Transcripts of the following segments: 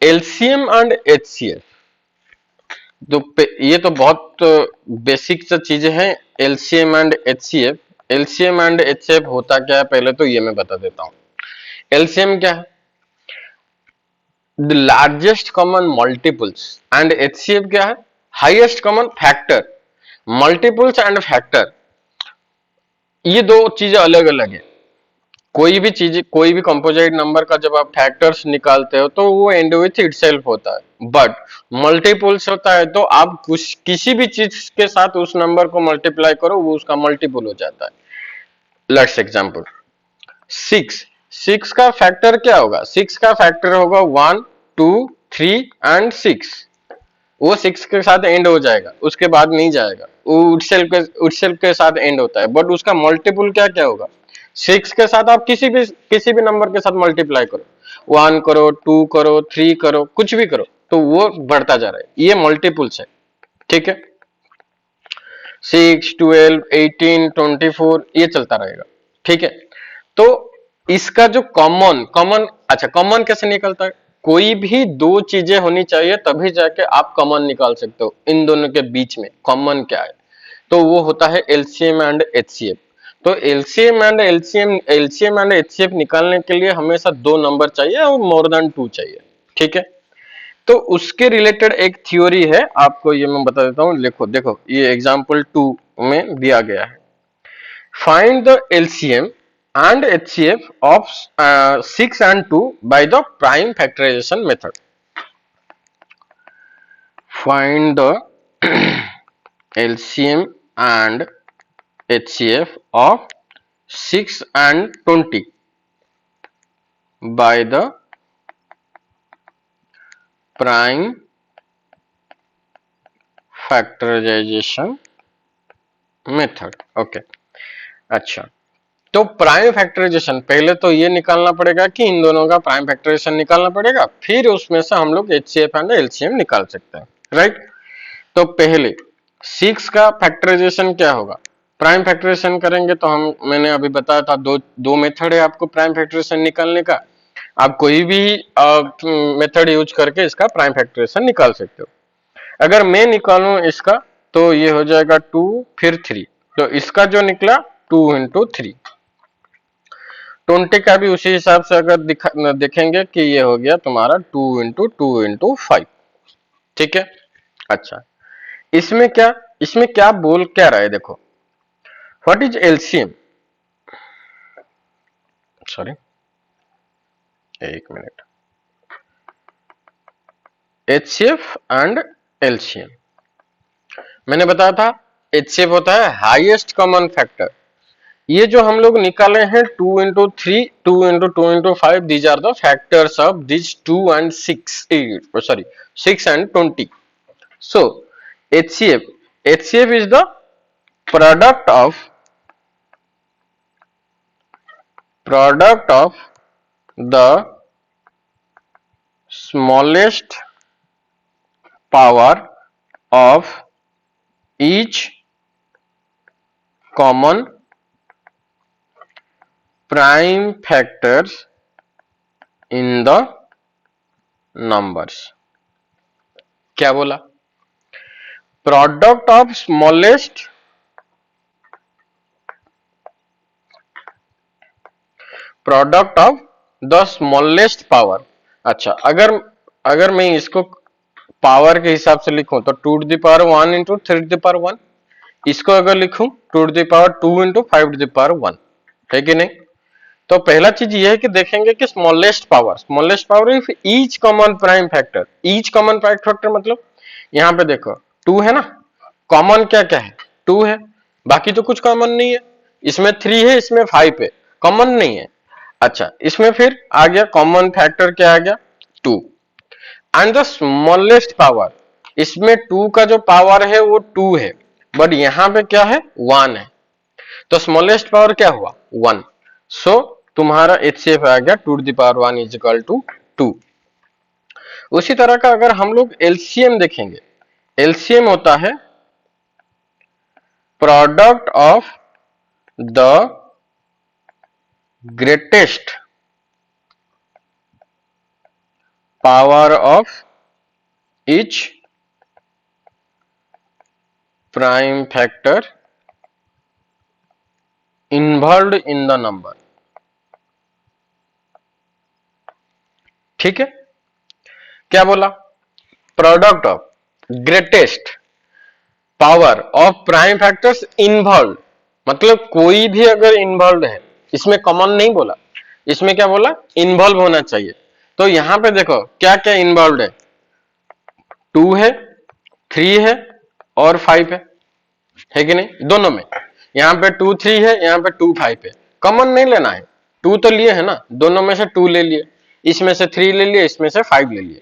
LCM and HCF, तो ये तो बहुत बेसिक सा चीजें हैं। LCM and HCF, LCM and HCF होता क्या है पहले तो ये मैं बता देता हूँ। एलसीएम क्या है? The largest common multiples, and HCF क्या है? Highest common factor. Multiples and factor, ये दो चीजें अलग अलग है। कोई भी चीज, कोई भी कंपोजिट नंबर का जब आप फैक्टर्स निकालते हो तो वो एंड विथ इटसेल्फ होता है, बट मल्टीपल्स होता है तो आप कुछ किसी भी चीज के साथ उस नंबर को मल्टीप्लाई करो वो उसका मल्टीपल हो जाता है। लेट्स एग्जांपल, सिक्स, सिक्स का फैक्टर क्या होगा? सिक्स का फैक्टर होगा one, two, three and six. वो सिक्स के साथ एंड हो जाएगा, उसके बाद नहीं जाएगा, वो उटसेल्फ के साथ एंड होता है, बट उसका मल्टीपल क्या क्या होगा? सिक्स के साथ आप किसी भी नंबर के साथ मल्टीप्लाई करो, वन करो, टू करो, थ्री करो, कुछ भी करो, तो वो बढ़ता जा रहा है, ये मल्टीपल्स है। ठीक है, सिक्स, 12, 18, 24, ये चलता रहेगा। ठीक है, तो इसका जो कॉमन कॉमन अच्छा, कॉमन कैसे निकलता है? कोई भी दो चीजें होनी चाहिए तभी जाके आप कॉमन निकाल सकते हो। इन दोनों के बीच में कॉमन क्या है? तो वो होता है एलसीएम एंड एचसीएफ। तो एलसीएम एंड एचसीएफ निकालने के लिए हमेशा दो नंबर चाहिए और मोर देन टू चाहिए। ठीक है, तो उसके रिलेटेड एक थ्योरी है, आपको ये मैं बता देता हूँ। देखो देखो, ये एग्जांपल 2 में दिया गया है। Find the LCM and HCF of 6 and 2 by the prime factorization method. Find the LCM and HCF of 6 and 20 by the prime factorization method. Okay, अच्छा, तो प्राइम फैक्टराइजेशन पहले तो ये निकालना पड़ेगा कि इन दोनों का प्राइम फैक्टराइजेशन निकालना पड़ेगा, फिर उसमें से हम लोग एचसीएफ एंड एलसीएम निकाल सकते हैं, राइट। तो पहले 6 का फैक्टराइजेशन क्या होगा? प्राइम फैक्टराइजेशन करेंगे तो मैंने अभी बताया था, दो मेथड है आपको प्राइम फैक्टराइजेशन निकालने का। आप कोई भी मेथड यूज करके इसका प्राइम फैक्टराइजेशन निकाल सकते हो। अगर मैं निकालूं इसका तो ये हो जाएगा 2 फिर 3, तो इसका जो निकला 2 इंटू 3। 20 का भी उसी हिसाब से अगर देखेंगे कि ये हो गया तुम्हारा 2 इंटू 5। ठीक है, अच्छा, इसमें क्या बोल क्या रहा है? देखो, व्हाट इज एलसीएम, सॉरी एक मिनट, एचसीएफ एंड एलसीएम मैंने बताया था। एचसीएफ होता है हाईएस्ट कॉमन फैक्टर। ये जो हम लोग निकाले हैं 2 into 3, 2 into 5, these are the factors of this 2 and 6, sorry 6 and 20। So HCF is the product of the smallest power of each common prime factors in the numbers। क्या बोला? Product of the smallest power. अच्छा, अगर मैं इसको power के हिसाब से लिखूं तो 2 to the power 1 into 3 to the power 1। इसको अगर लिखूं 2 to the power 2 into 5 to the power 1, है कि नहीं? तो पहला चीज ये है कि देखेंगे कि smallest power if each common prime factor. Each common prime factor मतलब यहाँ पे देखो 2 है ना, कॉमन क्या क्या है? 2 है, बाकी तो कुछ कॉमन नहीं है। इसमें 3 है, इसमें 5 है, कॉमन नहीं है। अच्छा, इसमें फिर आ गया कॉमन फैक्टर, क्या आ गया? 2। एंड द स्मॉलेस्ट पावर, इसमें 2 का जो पावर है वो 2 है, बट यहाँ पे क्या है? 1 है, तो स्मॉलेस्ट पावर क्या हुआ? 1। सो तुम्हारा एचसीएफ आ गया 2 to the power 1 is equal to 2। उसी तरह का अगर हम लोग एलसीएम देखेंगे, एलसीएम होता है product of the greatest power of each prime factor involved in the number. ठीक है, क्या बोला? Product of greatest power of prime factors involve, मतलब कोई भी अगर इन्वॉल्व है, इसमें कॉमन नहीं बोला, इसमें क्या बोला? इन्वॉल्व होना चाहिए। तो यहां पे देखो क्या क्या इन्वॉल्व है, 2 है, 3 है और 5 है कि नहीं? दोनों में यहाँ पे 2 3 है, यहाँ पे 2 5 है। कॉमन नहीं लेना है, 2 तो लिए है ना, दोनों में से 2 ले लिए, इसमें से 3 ले लिए, इसमें से 5 ले लिए।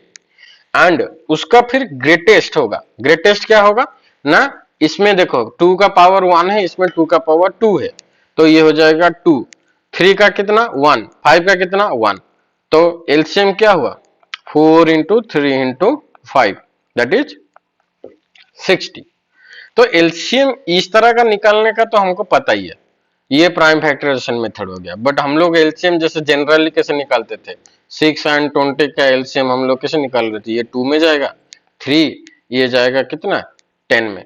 एंड उसका फिर ग्रेटेस्ट होगा। ग्रेटेस्ट क्या होगा ना, इसमें देखो 2 का पावर 1 है, इसमें 2 का पावर 2 है, तो ये हो जाएगा 2। 3 का कितना 1, 5 का कितना 1, तो एलसीएम क्या हुआ 4 इंटू 3 इंटू 5 दैट इज 60। तो एलसीएम इस तरह का निकालने का तो हमको पता ही है, ये प्राइम फैक्टराइजेशन मेथड हो गया। बट हम लोग एलसीएम जैसे जनरली कैसे निकालते थे, 6 एंड 20 का एलसीएम हम लोग कैसे निकाल रहे थे, ये 2 में जाएगा, 3 ये जाएगा कितना 10 में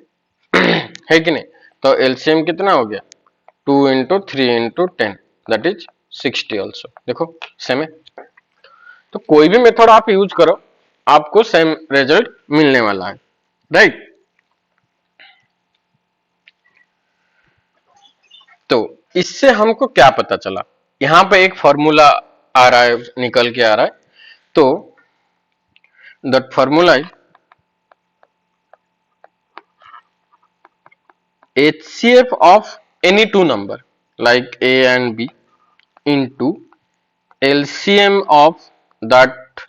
है कि नहीं? तो एलसीएम कितना हो गया 2 into 3 into 10 that is 60 also. देखो सेम है, तो कोई भी मेथड आप यूज करो आपको सेम रिजल्ट मिलने वाला है, राइट? तो इससे हमको क्या पता चला, यहां पे एक फॉर्मूला आ रहा है, निकल के आ रहा है। तो that formula is HCF of any two number like A and B into LCM of that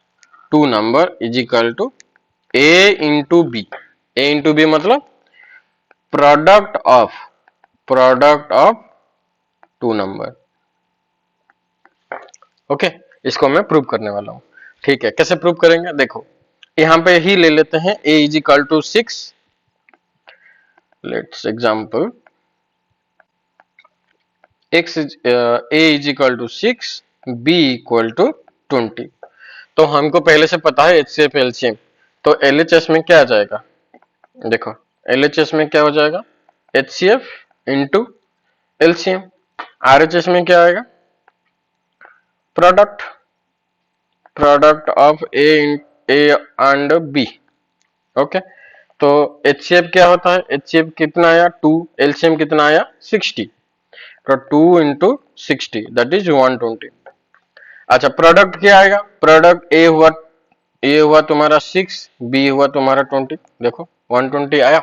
two number is equal to A into B। A into B मतलब product of two number. Okay, इसको मैं prove करने वाला हूं। ठीक है, कैसे prove करेंगे देखो, यहां पे ही ले लेते हैं A is equal to 6। Let's example x is a is equal to 6, b equal to 20। तो हमको पहले से पता है HCF LCM, तो LHS में क्या आ जाएगा, देखो LHS में क्या हो जाएगा HCF इंटू LCM। RHS में क्या आएगा product of A and B। Okay, तो HCF क्या होता है, HCF कितना आया 2, LCM कितना आया 60, तो 2 इंटू 60 दैट इज 120। अच्छा, प्रोडक्ट क्या आएगा, प्रोडक्ट ए हुआ तुम्हारा 6, बी हुआ तुम्हारा 20, देखो 120 आया।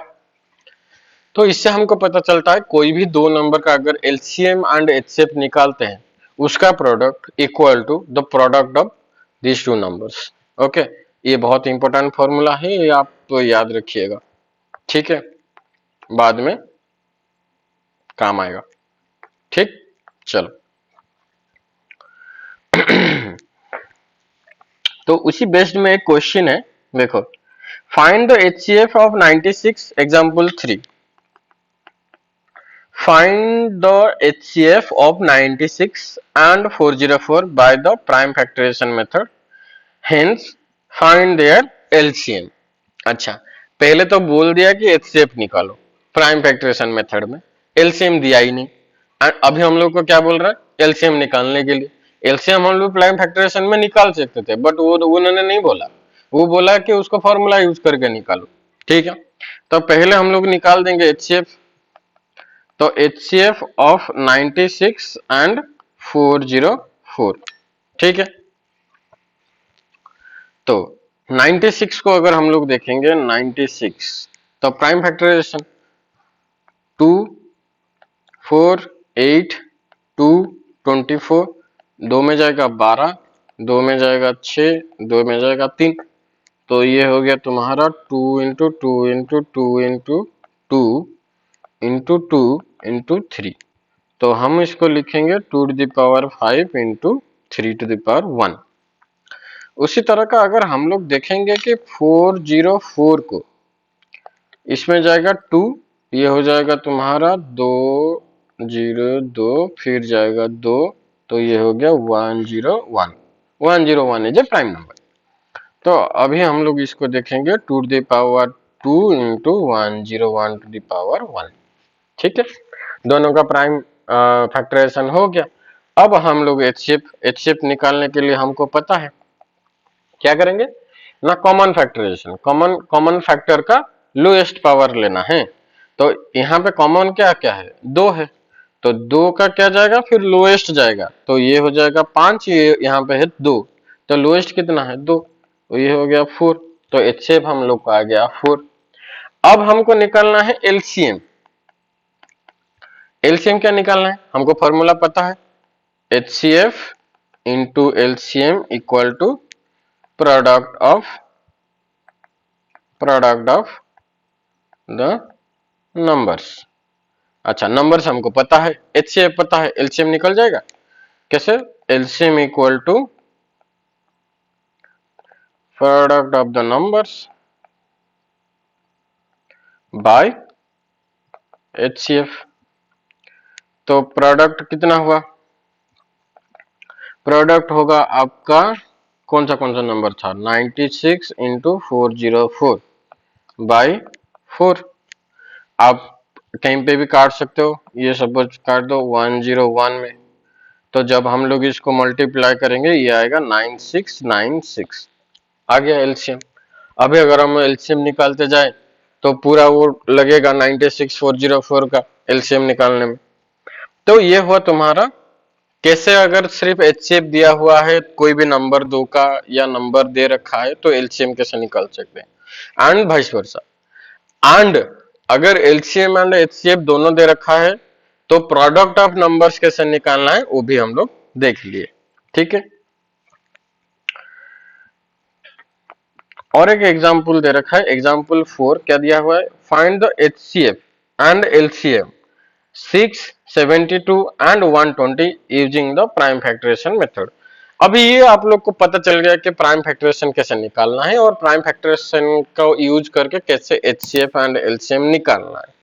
तो इससे हमको पता चलता है कोई भी दो नंबर का अगर एलसीएम एंड एचसीएफ निकालते हैं, उसका product equal to the product of this two numbers. Okay, ये बहुत इंपॉर्टेंट फॉर्मूला है, ये आप तो याद रखिएगा, ठीक है, बाद में काम आएगा। ठीक, चलो तो उसी बेस्ड में एक क्वेश्चन है, देखो find the HCF of 96 example 3। Find the HCF of 96 and 404 by the prime factorization method, hence find their LCM। अच्छा, पहले तो बोल दिया कि HCF निकालो प्राइम फैक्टराइजेशन मेथड में, LCM दिया ही नहीं। अभी हम लोग को क्या बोल रहा है, LCM निकालने के लिए। LCM हम लोग प्राइम फैक्टराइजेशन में निकाल सकते थे, बट वो उन्होंने नहीं बोला, वो बोला कि उसको फॉर्मूला यूज करके निकालो। ठीक है, तो पहले हम लोग निकाल देंगे HCF। तो HCF ऑफ 96 एंड 404, ठीक है। तो 96 को अगर हम लोग देखेंगे 96, तो प्राइम फैक्टराइजेशन 2 4 8 2 24, 2 में जाएगा 12, 2 में जाएगा 6, 2 में जाएगा 3, तो ये हो गया तुम्हारा 2 into 2 into 2 into 2 into 2 into 3। तो हम इसको लिखेंगे 2 to the power 5 into 3 to the power 1। उसी तरह का अगर हम लोग देखेंगे कि 404 को, इसमें जाएगा 2, ये हो जाएगा तुम्हारा 2 0 2, फिर जाएगा 2, तो ये हो गया 101। 101 इज ए प्राइम नंबर। तो अभी हम लोग इसको देखेंगे 2 to the power 2 into 101 to the power 1। ठीक है, दोनों का प्राइम फैक्टराइजेशन हो गया। अब हम लोग एचसीएफ निकालने के लिए हमको पता है क्या करेंगे ना, कॉमन फैक्टराइजेशन, कॉमन फैक्टर का लोएस्ट पावर लेना है। तो यहाँ पे कॉमन क्या क्या है, 2 है, तो 2 का क्या जाएगा, फिर लोएस्ट जाएगा, तो ये हो जाएगा 5, ये यहाँ पे है 2, तो लोएस्ट कितना है 2, तो ये हो गया 4, तो एचसीएफ हम लोग का आ गया 4। अब हमको निकालना है एलसीएम। एलसीएम क्या निकालना है, हमको फॉर्मूला पता है, HCF into LCM equal to product of the numbers. अच्छा, नंबर्स हमको पता है, एचसीएफ पता है, एलसीएम निकल जाएगा कैसे, LCM equal to product of the numbers by HCF. तो प्रोडक्ट कितना हुआ, प्रोडक्ट होगा आपका कौन सा नंबर था, 96 इंटू 404 बाई 4। आप कहीं पे भी काट सकते हो, ये सपोज काट दो 101 में, तो जब हम लोग इसको मल्टीप्लाई करेंगे ये आएगा 9696, आ गया एलसीएम। अभी अगर हम एलसीएम निकालते जाए तो पूरा वो लगेगा 96404 का एलसीएम निकालने में। तो ये हुआ तुम्हारा कैसे, अगर सिर्फ एचसीएफ दिया हुआ है, कोई भी नंबर 2 का या नंबर दे रखा है तो एलसीएम कैसे निकाल सकते हैं, एंड वाइस वर्सा। एंड अगर एलसीएम एंड एचसीएफ दोनों दे रखा है तो प्रोडक्ट ऑफ नंबर्स कैसे निकालना है वो भी हम लोग देख लिए। ठीक है, और एक एग्जांपल दे रखा है, एग्जांपल 4 क्या दिया हुआ है, find the HCF and LCM 6, 72 and 120 using the prime factorization method. अभी ये आप लोग को पता चल गया कि प्राइम फैक्टराइजेशन कैसे निकालना है और प्राइम फैक्टराइजेशन का यूज करके कैसे एचसीएफ एंड एलसीएम निकालना है।